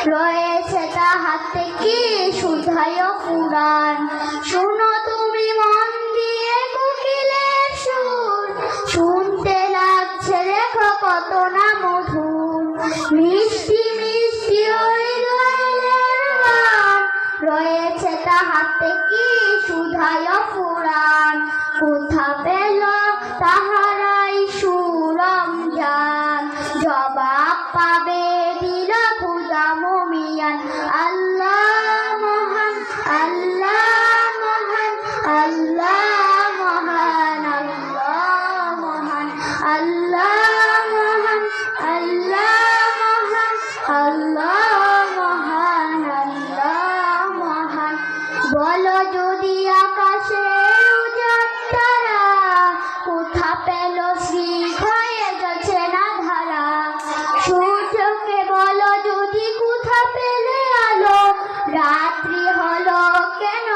রয়েছে তাহাতে কি শুধায় পুরাণ। শুনো তুমি মন দিয়ে কোকিলের সুর, শুনতে লাগছে দেখো কত না মধুর। মিষ্টি মিষ্টি ওই দোয়েলের গান, রয়েছে তাহাতে কি শুধায় পুরাণ। কোথা পেল তাহারাই সুরঞ্জান, জবাব পাবে দিল খুদা মুমিয়ান। আল্লাহ মহান, আল্লাহ মহান, আল্লাহ মহান, আল্লাহ মহান, আল্লাহ মহান, আল্লাহ মহান, আল্লাহ মহান, আল্লাহ মহান। বলো যদি আকাশে উজাড় তারা, কোথা পেল শ্রীক হয়ে যাচ্ছে না ধারা। সূর্যকে বলো যদি কোথা পেলে আলো, রাত্রি হলো কেন